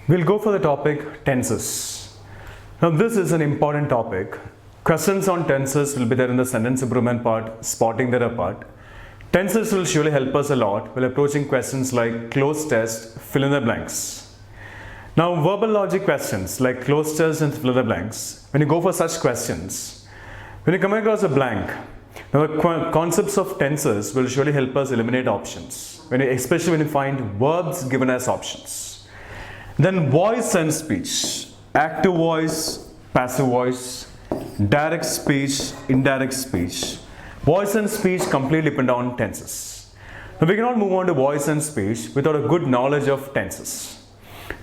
We'll go for the topic tenses. Now this is an important topic. Questions on tenses will be there in the sentence improvement part, spotting the part. Tenses will surely help us a lot while approaching questions like cloze test, fill in the blanks. Now verbal logic questions like cloze test and fill in the blanks, when you go for such questions, when you come across a blank, now the concepts of tenses will surely help us eliminate options, especially when you find verbs given as options. Then voice and speech, active voice, passive voice, direct speech, indirect speech. Voice and speech completely depend on tenses. Now we cannot move on to voice and speech without a good knowledge of tenses.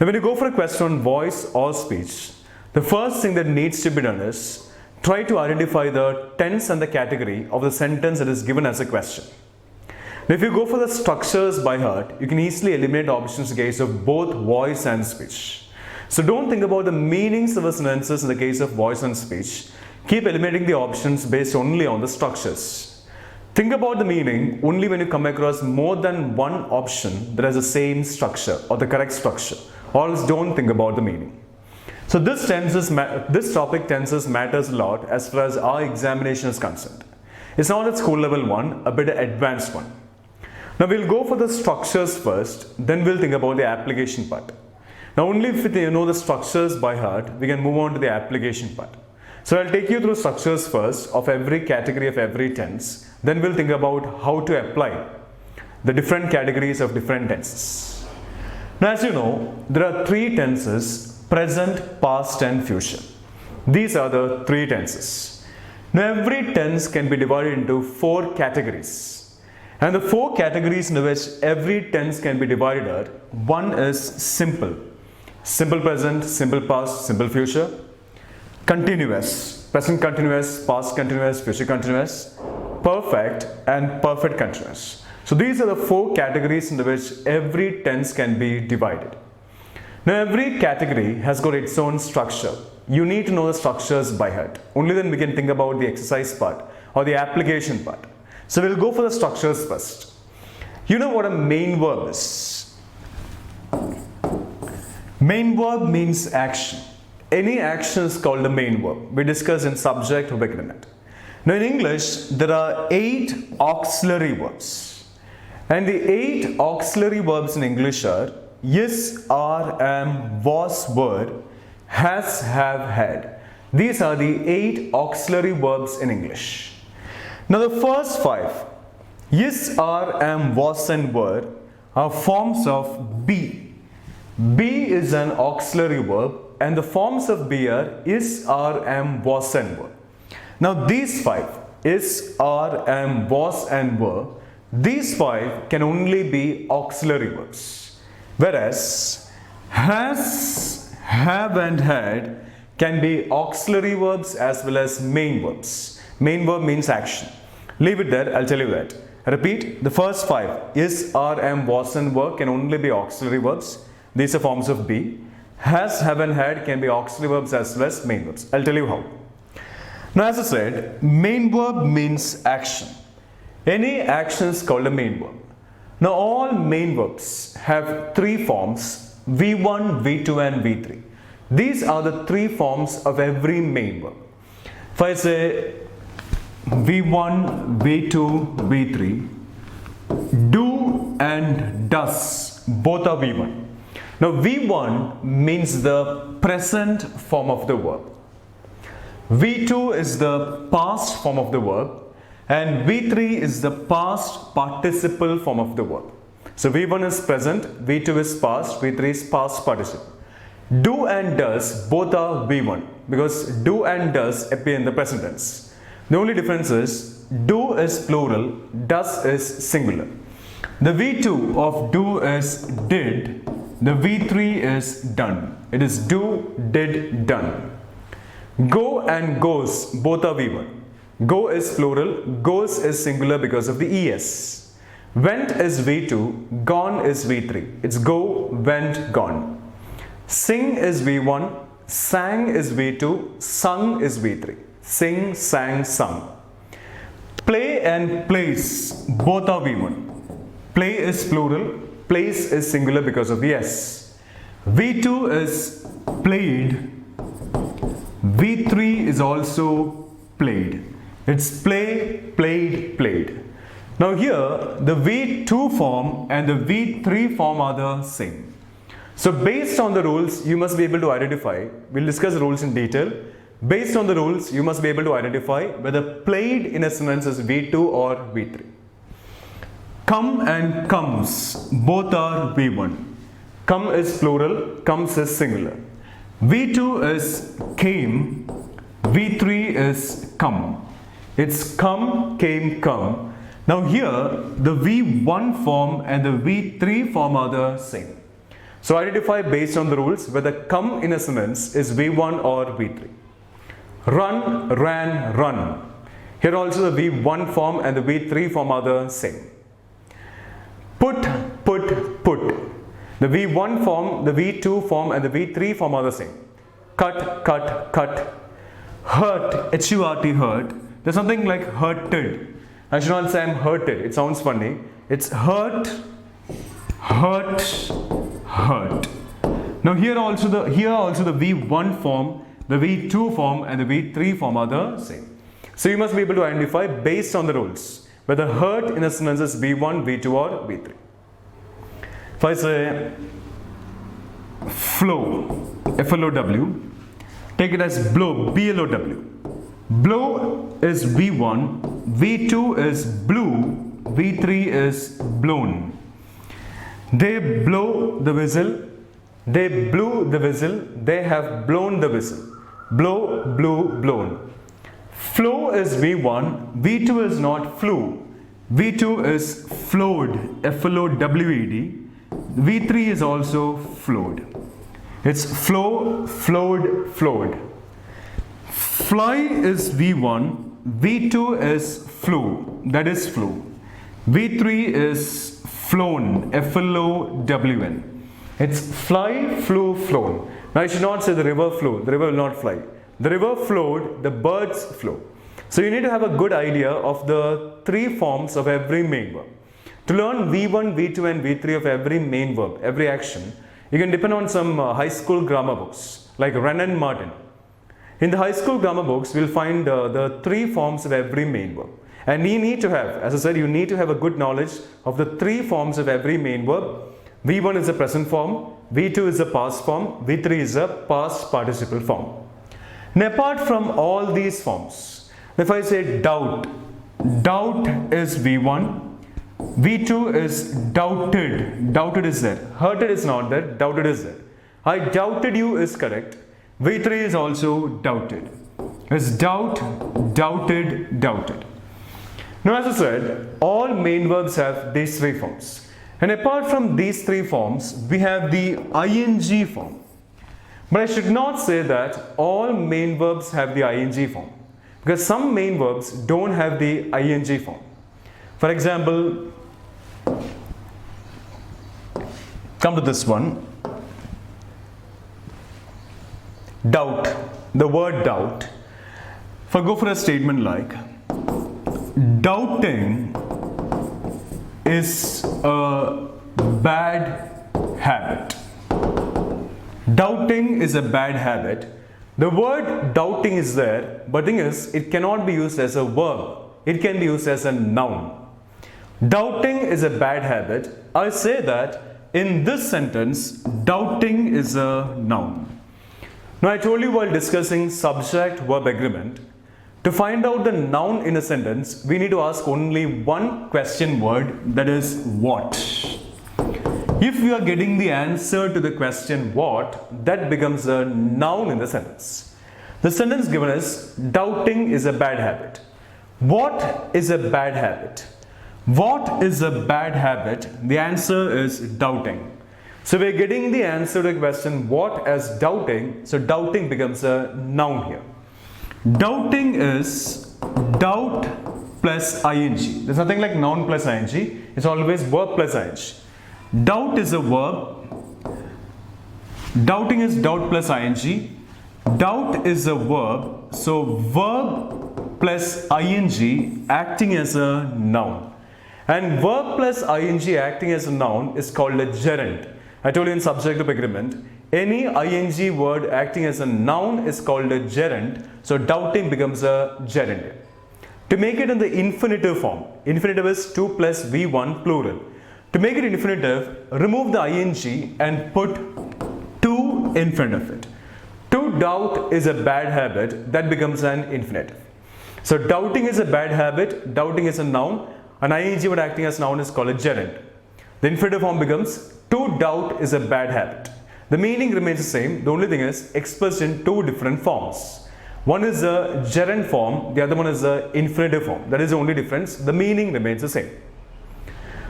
Now when you go for a question on voice or speech, the first thing that needs to be done is try to identify the tense and the category of the sentence that is given as a question. Now if you go for the structures by heart, you can easily eliminate options in the case of both voice and speech. So don't think about the meanings of the sentences in the case of voice and speech. Keep eliminating the options based only on the structures. Think about the meaning only when you come across more than one option that has the same structure or the correct structure. Or else don't think about the meaning. So this topic tenses matters a lot as far as our examination is concerned. It's not at school level 1, a bit advanced one. Now we'll go for the structures first, then we'll think about the application part. Now only if you know the structures by heart, we can move on to the application part. So I'll take you through structures first of every category of every tense, then we'll think about how to apply the different categories of different tenses. Now as you know, there are three tenses: present, past and future. These are the three tenses. Now every tense can be divided into four categories. And the four categories in which every tense can be divided are: one is simple, simple present, simple past, simple future; continuous, present continuous, past continuous, future continuous; perfect, and perfect continuous. So these are the four categories in which every tense can be divided. Now every category has got its own structure. You need to know the structures by heart. Only then we can think about the exercise part or the application part. So we'll go for the structures first. You know what a main verb is? Main verb means action. Any action is called a main verb. We discussed in subject or beginning. Now in English, there are 8 auxiliary verbs. And the 8 auxiliary verbs in English are is, are, am, was, were, has, have, had. These are the 8 auxiliary verbs in English. Now the first 5, is, are, am, was and were, are forms of be. Be is an auxiliary verb and the forms of be are is, are, am, was and were. Now these 5, is, are, am, was and were, these 5 can only be auxiliary verbs. Whereas has, have and had can be auxiliary verbs as well as main verbs. Main verb means action. Leave it there, I'll tell you that. Repeat, the first 5, is, are, am, was and were can only be auxiliary verbs. These are forms of be. Has, have and had can be auxiliary verbs as well as main verbs. I'll tell you how. Now as I said, main verb means action. Any action is called a main verb. Now all main verbs have 3 forms: V1, V2 and V3. These are the 3 forms of every main verb. If I say V1, V2, V3, do and does, both are V1. Now V1 means the present form of the verb. V2 is the past form of the verb. And V3 is the past participle form of the verb. So V1 is present, V2 is past, V3 is past participle. Do and does both are V1 because do and does appear in the present tense. The only difference is do is plural, does is singular. The V2 of do is did, the V3 is done. It is do, did, done. Go and goes both are V1. Go is plural, goes is singular because of the es. Went is V2, gone is V3. It's go, went, gone. Sing is V1, sang is V2, sung is V3. Sing, sang, sung. Play and place both are V1. Play is plural, place is singular because of the s. V2 is played. V3 is also played. It's play, played, played. Now here, the V2 form and the V3 form are the same. So based on the rules, you must be able to identify. We'll discuss the rules in detail. Based on the rules, you must be able to identify whether played in a sentence is V2 or V3. Come and comes, both are V1. Come is plural, comes is singular. V2 is came, V3 is come. It's come, came, come. Now here, the V1 form and the V3 form are the same. So identify based on the rules whether come in a sentence is V1 or V3. Run, ran, run. Here also the V1 form and the V3 form are the same. Put, put. The V1 form, the V2 form and the V3 form are the same. Cut, cut. Hurt, H-U-R-T, hurt. There's something like hurted. I should not say I'm hurted. It sounds funny. It's hurt, hurt. Now here also the V1 form, the V2 form and the V3 form are the same. So you must be able to identify based on the rules whether hurt in a sentence is V1, V2 or V3. If I say flow, F-L-O-W, take it as blow, B-L-O-W. Blow is V1, V2 is blew, V3 is blown. They blow the whistle, they blew the whistle, they have blown the whistle. Blow, blew, blown. Flow is V1, V2 is not flew, V2 is flowed, F-L-O-W-E-D, V3 is also flowed. It's flow, flowed. Fly is V1, V2 is flew, that is flew. V3 is flown, F-L-O-W-N. It's fly, flew, flown. Now I should not say the river flew, the river will not fly. The river flowed, the birds flew. So you need to have a good idea of the three forms of every main verb. To learn V1, V2 and V3 of every main verb, every action, you can depend on some high school grammar books like Wren and Martin. In the high school grammar books, we'll find the three forms of every main verb. And you need to have, as I said, you need to have a good knowledge of the three forms of every main verb. V1 is the present form, V2 is the past form, V3 is the past participle form. Now apart from all these forms, if I say doubt, doubt is V1, V2 is doubted, doubted is there, hurted is not there, doubted is there. I doubted you is correct, V3 is also doubted. It's doubt, doubted, doubted. Now as I said, all main verbs have these three forms. And apart from these three forms, we have the ing form. But I should not say that all main verbs have the ing form, because some main verbs don't have the ing form. For example, come to this one. Doubt, the word doubt. If I go for a statement like, doubting is a bad habit. Doubting is a bad habit. The word doubting is there, but the thing is, it cannot be used as a verb. It can be used as a noun. Doubting is a bad habit. I say that in this sentence, doubting is a noun. Now I told you while discussing subject-verb agreement, to find out the noun in a sentence, we need to ask only one question word, that is what. If we are getting the answer to the question what, that becomes a noun in the sentence. The sentence given is, doubting is a bad habit. What is a bad habit? What is a bad habit? The answer is doubting. So we are getting the answer to the question what as doubting, so doubting becomes a noun here. Doubting is doubt plus ing. There's nothing like noun plus ing. It's always verb plus ing. Doubt is a verb. Doubting is doubt plus ing. Doubt is a verb. So verb plus ing acting as a noun. And verb plus ing acting as a noun is called a gerund. I told you in subject-verb agreement, any ing word acting as a noun is called a gerund. So doubting becomes a gerund. To make it in the infinitive form, infinitive is 2 plus V1 plural. To make it infinitive, remove the ing and put to in front of it. To doubt is a bad habit, that becomes an infinitive. So doubting is a bad habit, doubting is a noun, an ing word acting as noun is called a gerund. The infinitive form becomes to doubt is a bad habit. The meaning remains the same, the only thing is expressed in two different forms. One is a gerund form, the other one is a infinitive form. That is the only difference, the meaning remains the same.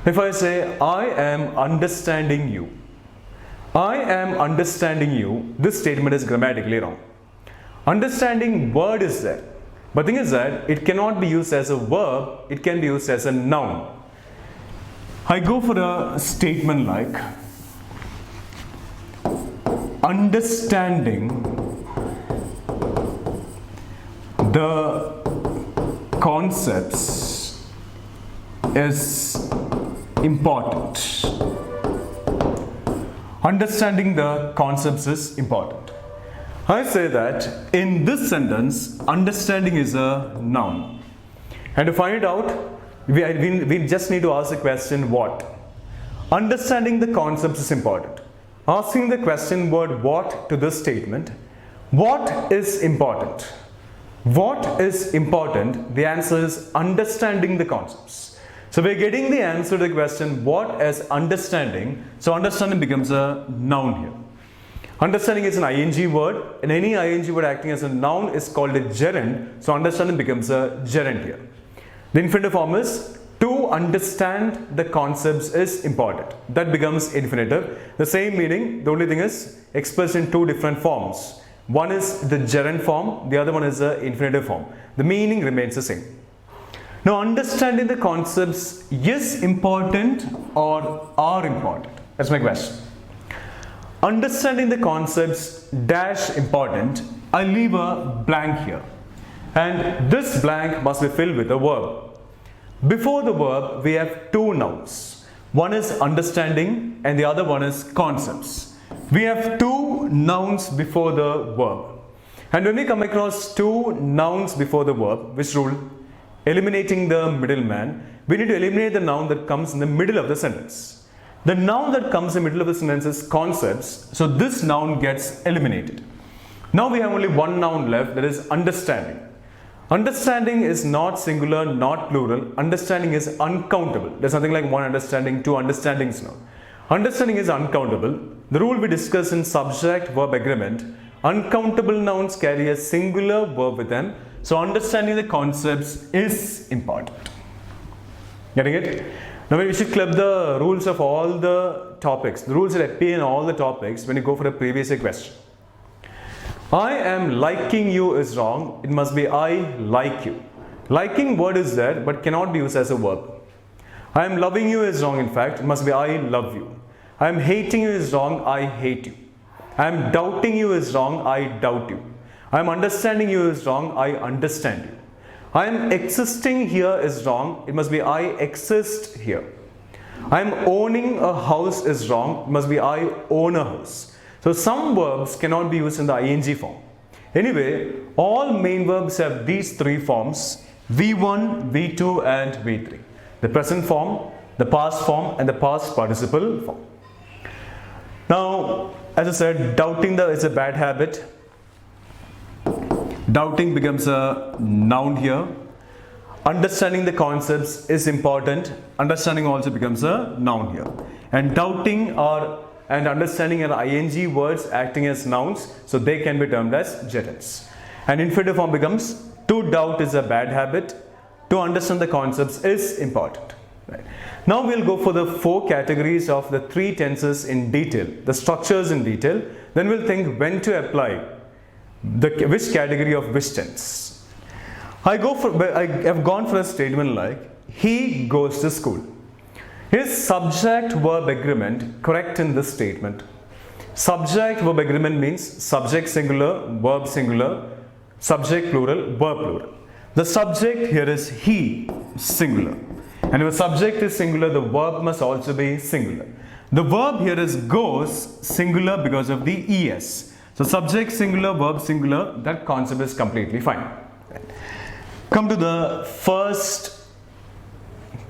If I say, I am understanding you. I am understanding you, this statement is grammatically wrong. Understanding word is there. But the thing is that it cannot be used as a verb, it can be used as a noun. I go for a statement like, understanding the concepts is important. Understanding the concepts is important. I say that in this sentence, understanding is a noun. And to find it out, we just need to ask the question what? Understanding the concepts is important. Asking the question word what to this statement, what is important? What is important? The answer is understanding the concepts. So we're getting the answer to the question what as understanding. So understanding becomes a noun here. Understanding is an ing word, and any ing word acting as a noun is called a gerund. So understanding becomes a gerund here. The infinitive form is to understand the concepts is important. That becomes infinitive. The same meaning, the only thing is expressed in two different forms. One is the gerund form, the other one is the infinitive form. The meaning remains the same. Now, understanding the concepts is important or are important? That's my question. Understanding the concepts dash important, I leave a blank here. And this blank must be filled with a verb. Before the verb, we have two nouns. One is understanding and the other one is concepts. We have two nouns before the verb. And when we come across two nouns before the verb, which rule? Eliminating the middleman, we need to eliminate the noun that comes in the middle of the sentence. The noun that comes in the middle of the sentence is concepts, so this noun gets eliminated. Now we have only one noun left, that is understanding. Understanding is not singular, not plural. Understanding is uncountable. There's nothing like one understanding, two understandings now. Understanding is uncountable. The rule we discussed in subject-verb agreement, uncountable nouns carry a singular verb with them. So understanding the concepts is important. Getting it? Now we should club the rules of all the topics. The rules that appear in all the topics when you go for a previous year question. I am liking you is wrong. It must be I like you. Liking word is there but cannot be used as a verb. I am loving you is wrong in fact. It must be I love you. I am hating you is wrong. I hate you. I am doubting you is wrong. I doubt you. I am understanding you is wrong. I understand you. I am existing here is wrong. It must be I exist here. I am owning a house is wrong. It must be I own a house. So some verbs cannot be used in the ing form. Anyway, all main verbs have these three forms: V1, V2 and V3. The present form, the past form and the past participle form. Now, as I said, doubting is a bad habit. Doubting becomes a noun here. Understanding the concepts is important. Understanding also becomes a noun here. And doubting and understanding are ing words acting as nouns, so they can be termed as gerunds. And infinitive form becomes to doubt is a bad habit. To understand the concepts is important. Right. Now we'll go for the four categories of the three tenses in detail, the structures in detail. Then we'll think when to apply which category of which tense. I have gone for a statement like, he goes to school. Is subject-verb agreement correct in this statement? Subject-verb agreement means subject singular, verb singular, subject plural, verb plural. The subject here is he, singular. And if the subject is singular, the verb must also be singular. The verb here is goes, singular because of the es. So subject singular, verb singular, that concept is completely fine. Come to the first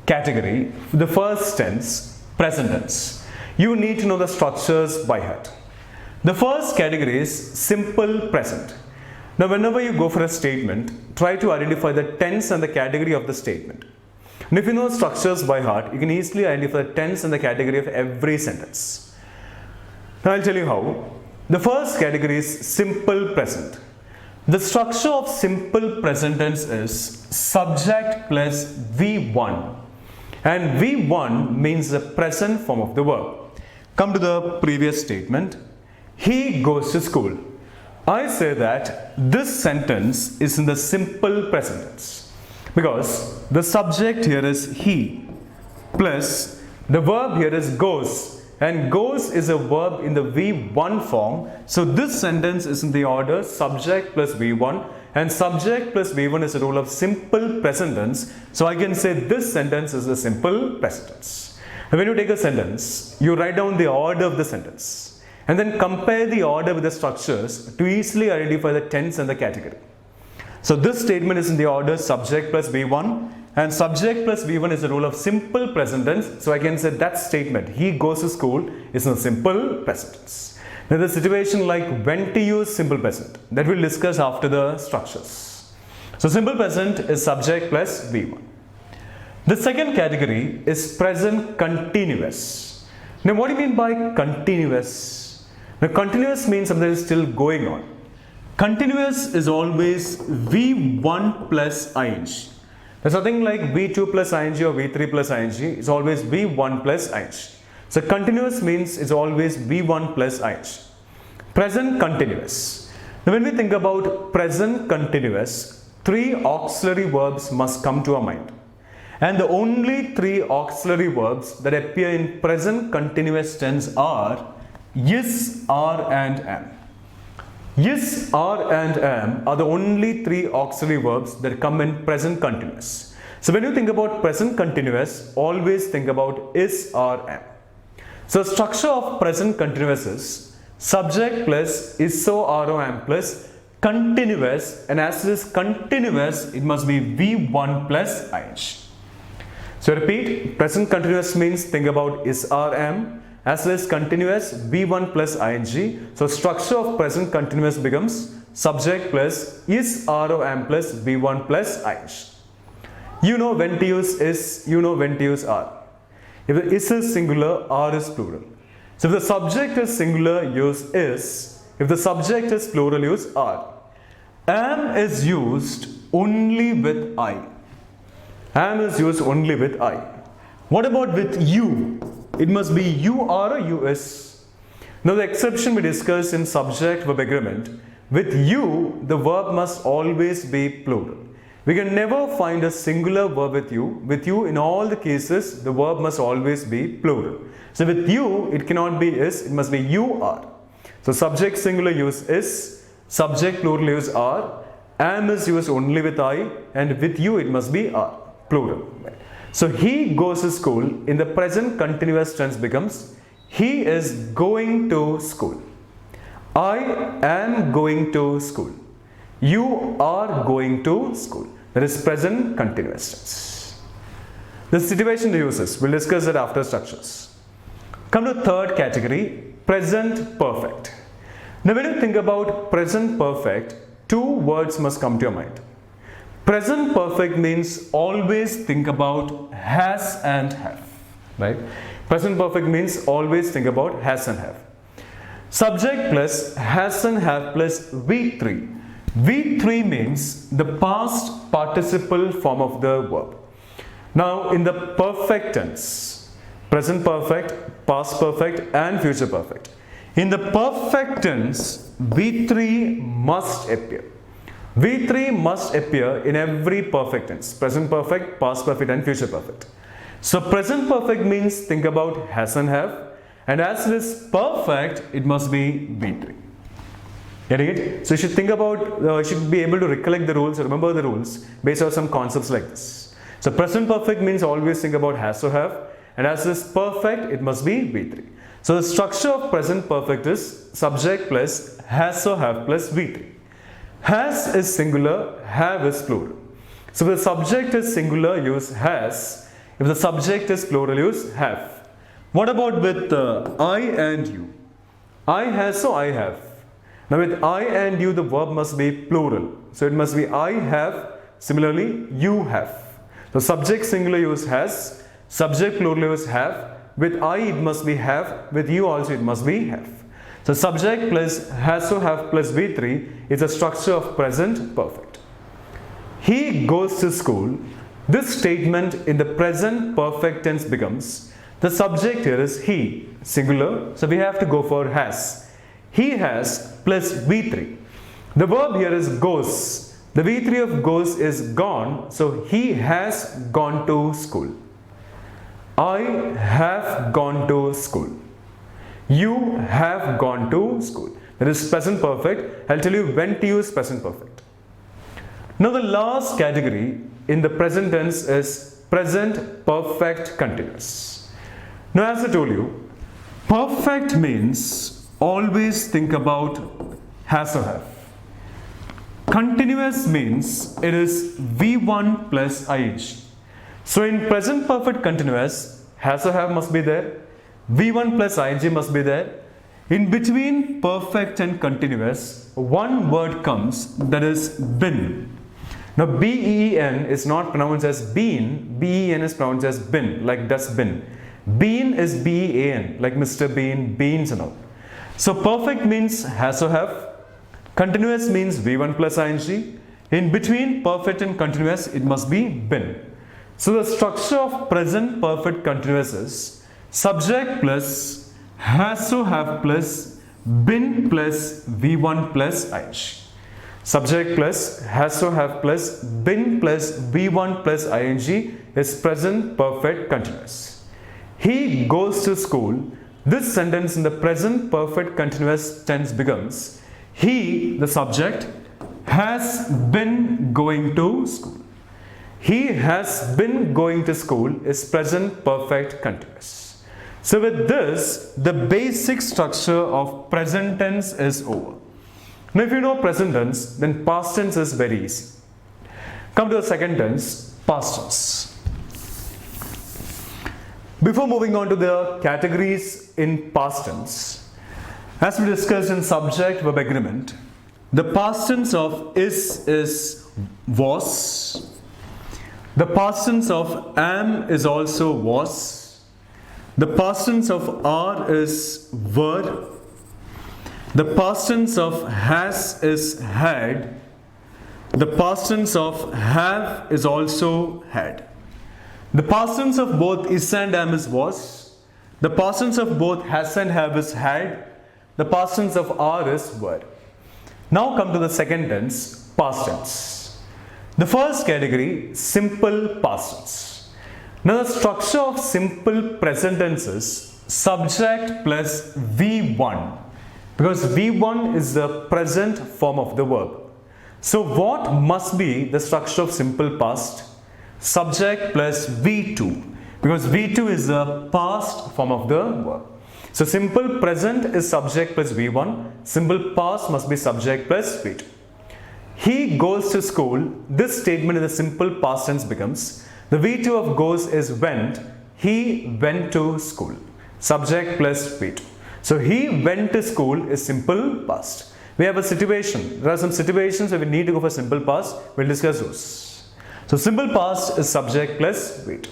category, the first tense, present tense. You need to know the structures by heart. The first category is simple present. Now whenever you go for a statement, try to identify the tense and the category of the statement. And if you know structures by heart, you can easily identify the tense and the category of every sentence. Now I'll tell you how. The first category is simple present. The structure of simple present tense is subject plus V1. And V1 means the present form of the verb. Come to the previous statement. He goes to school. I say that this sentence is in the simple present tense because the subject here is he plus the verb here is goes, and goes is a verb in the V1 form. So this sentence is in the order subject plus V1, and subject plus V1 is a rule of simple present tense. So I can say this sentence is a simple present tense. And when you take a sentence, you write down the order of the sentence and then compare the order with the structures to easily identify the tense and the category. So this statement is in the order subject plus V1, and subject plus V1 is a rule of simple present tense. So I can say that statement, he goes to school, is in a simple present tense. Now the situation like when to use simple present, that we'll discuss after the structures. So simple present is subject plus V1. The second category is present continuous. Now what do you mean by continuous? Now continuous means something is still going on. Continuous is always V1 plus ing. There's nothing like V2 plus ing or V3 plus ing. It's always V1 plus ing. So continuous means it's always V1 plus ing. Present continuous. Now when we think about present continuous, three auxiliary verbs must come to our mind. And the only three auxiliary verbs that appear in present continuous tense are is, are and am. Is, are and am are the only three auxiliary verbs that come in present continuous. So when you think about present continuous, always think about is, are, am. So structure of present continuous is subject plus is, so, are, am plus continuous, and as it is continuous, it must be V1 plus ing. So repeat, present continuous means think about is, are, am. As well as continuous, V1 plus ing. So structure of present continuous becomes subject plus is, are, or am plus V1 plus ing. You know when to use is, you know when to use are. If the is singular, are is plural. So if the subject is singular, use is. If the subject is plural, use are. Am is used only with I. Am is used only with I. What about with you? It must be you are or you is. Now the exception we discussed in subject verb agreement. With you, the verb must always be plural. We can never find a singular verb with you. With you, in all the cases, the verb must always be plural. So with you, it cannot be is, it must be you are. So subject singular use is, subject plural use are, am is used only with I, and with you it must be are, plural. So he goes to school in the present continuous tense becomes he is going to school. I am going to school. You are going to school. That is present continuous tense. The situation uses, we'll discuss it after structures. Come to third category, present perfect. Now when you think about present perfect, two words must come to your mind. Present perfect means always think about has and have, right? Present perfect means always think about has and have. Subject plus has and have plus V3. V3 means the past participle form of the verb. Now in the perfect tense, present perfect, past perfect and future perfect. In the perfect tense, V3 must appear. V3 must appear in every perfect tense, present perfect, past perfect and future perfect. So present perfect means think about has and have, and as it is perfect, it must be V3. Getting it? So you should think about, you should be able to recollect the rules, remember the rules based on some concepts like this. So present perfect means always think about has or have, and as it is perfect, it must be V3. So the structure of present perfect is subject plus has or have plus V3. Has is singular, have is plural. So if the subject is singular, use has. If the subject is plural, use have. What about with I and you? I has, so I have. Now with I and you, the verb must be plural. So it must be I have, similarly you have. So subject singular use has, subject plural use have. With I it must be have, with you also it must be have. So subject plus has to have plus V3 is a structure of present perfect. He goes to school. This statement in the present perfect tense becomes, the subject here is he, singular, so we have to go for has. He has plus V3. The verb here is goes. The V3 of goes is gone, so he has gone to school. I have gone to school. You have gone to school. That is present perfect. I'll tell you when to use present perfect. Now the last category in the present tense is present perfect continuous. Now as I told you, perfect means always think about has or have. Continuous means it is V1 plus ing. So in present perfect continuous, has or have must be there, V1 plus ing must be there. In between perfect and continuous, one word comes, that is been. Now B-E-E-N is not pronounced as been, B-E-N is pronounced as bin, like dustbin. Bean is B-E-A-N, like Mr. Bean, beans and all. So perfect means has or have, continuous means V1 plus ing. In between perfect and continuous, it must be been. So the structure of present perfect continuous is subject plus has to have plus been plus V1 plus ing. Subject plus has to have plus been plus V1 plus ing is present perfect continuous. He goes to school. This sentence in the present perfect continuous tense becomes, he, the subject, has been going to school. He has been going to school is present perfect continuous. So with this, the basic structure of present tense is over. Now if you know present tense, then past tense is very easy. Come to the second tense, past tense. Before moving on to the categories in past tense, as we discussed in subject verb agreement, the past tense of is was. The past tense of am is also was. The past tense of are is were. The past tense of has is had. The past tense of have is also had. The past tense of both is and am is was. The past tense of both has and have is had. The past tense of are is were. Now come to the second tense, past tense. The first category, simple past tense. Now the structure of simple present tense is subject plus V1, because V1 is the present form of the verb. So what must be the structure of simple past? Subject plus V2, because V2 is the past form of the verb. So simple present is subject plus V1, simple past must be subject plus V2. He goes to school. This statement in the simple past tense becomes, the V2 of goes is went. He went to school. Subject plus V2. So he went to school is simple past. We have a situation. There are some situations where we need to go for simple past. We'll discuss those. So simple past is subject plus V2.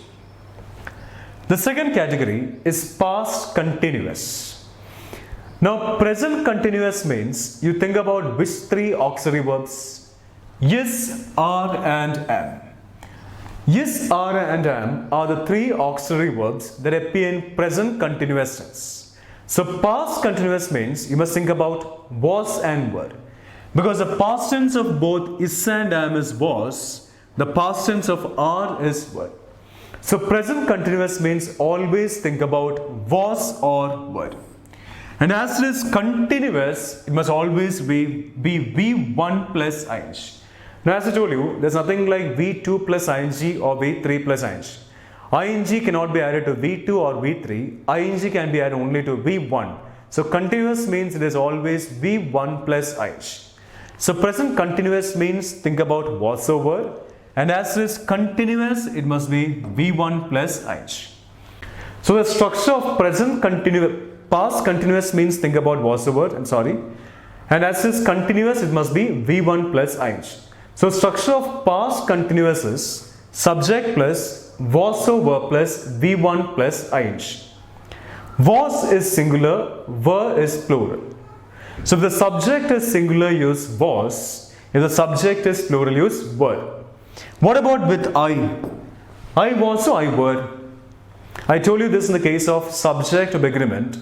The second category is past continuous. Now present continuous means you think about which three auxiliary verbs? Yes, are and am. Yes, are and am are the three auxiliary verbs that appear in present continuous tense. So past continuous means you must think about was and were. Because the past tense of both is and am is was, the past tense of are is were. So present continuous means always think about was or were. And as it is continuous, it must always be V1 plus ing. Now as I told you, there's nothing like V2 plus ing or V3 plus ing. ing cannot be added to V2 or V3. ing can be added only to V1. So continuous means it is always V1 plus ing. So present continuous means think about was over, and as it is continuous, it must be V1 plus ing. So the structure of past continuous means think about was over, and as it is continuous, it must be V1 plus ing. So structure of past continuous is subject plus was over plus V1 plus ing. Was is singular, were is plural. So if the subject is singular, use was. If the subject is plural, use were. What about with I? I was, so I were. I told you this in the case of subject of agreement.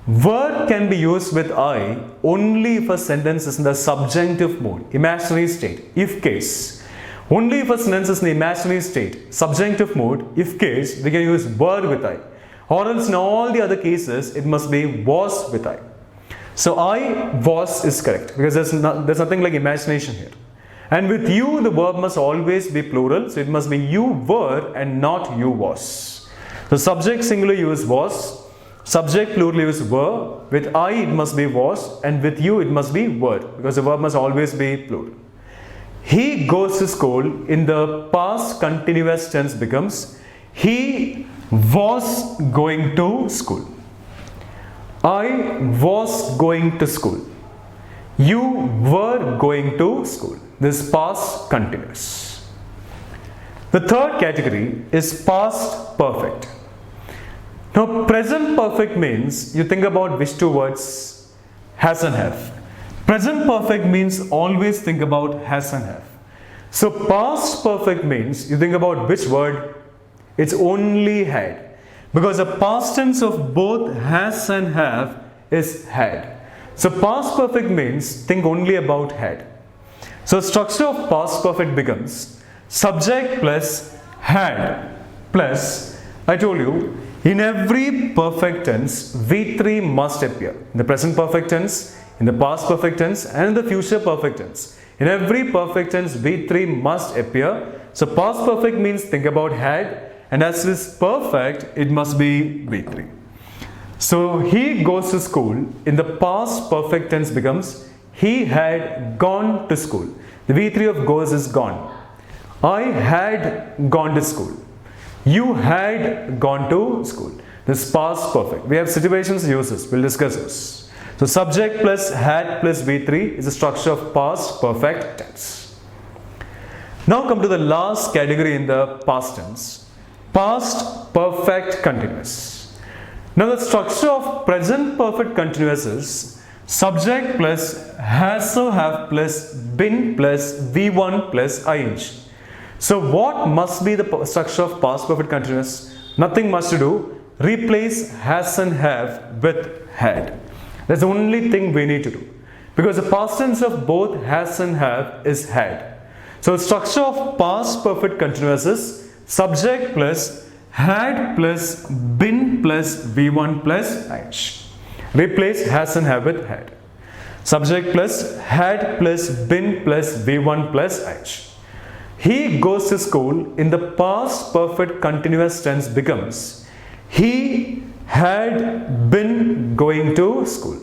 Were can be used with I only if a sentence is in the subjunctive mode, imaginary state, if case. Only if a sentence is in the imaginary state, subjunctive mode, if case, we can use were with I. Or else in all the other cases, it must be was with I. So I was is correct because there's nothing like imagination here. And with you, the verb must always be plural. So it must be you were and not you was. So subject singular use was, subject plural use were. With I it must be was, and with you it must be were because the verb must always be plural. He goes to school in the past continuous tense becomes he was going to school. I was going to school. You were going to school. This past continuous. The third category is past perfect. Now present perfect means you think about which two words? Has and have. Present perfect means always think about has and have. So past perfect means you think about which word? It's only had. Because the past tense of both has and have is had. So past perfect means think only about had. So structure of past perfect becomes subject plus had plus, I told you, in every perfect tense, V3 must appear. In the present perfect tense, in the past perfect tense, and in the future perfect tense. In every perfect tense, V3 must appear. So past perfect means think about had, and as it is perfect, it must be V3. So he goes to school. In the past perfect tense becomes he had gone to school. The V3 of goes is gone. I had gone to school. You had gone to school. This past perfect. We have situations and uses. We'll discuss this. So subject plus had plus V3 is the structure of past perfect tense. Now come to the last category in the past tense. Past perfect continuous. Now the structure of present perfect continuous is subject plus has or have plus been plus V1 plus ing. So what must be the structure of past perfect continuous? Nothing much to do. Replace has and have with had. That's the only thing we need to do. Because the past tense of both has and have is had. So the structure of past perfect continuous is subject plus had plus been plus V1 plus ing. Replace has and have with had. Subject plus had plus been plus V1 plus ing. He goes to school in the past perfect continuous tense becomes he had been going to school.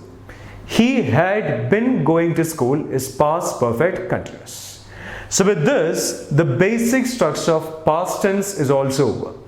He had been going to school is past perfect continuous. So with this, the basic structure of past tense is also over.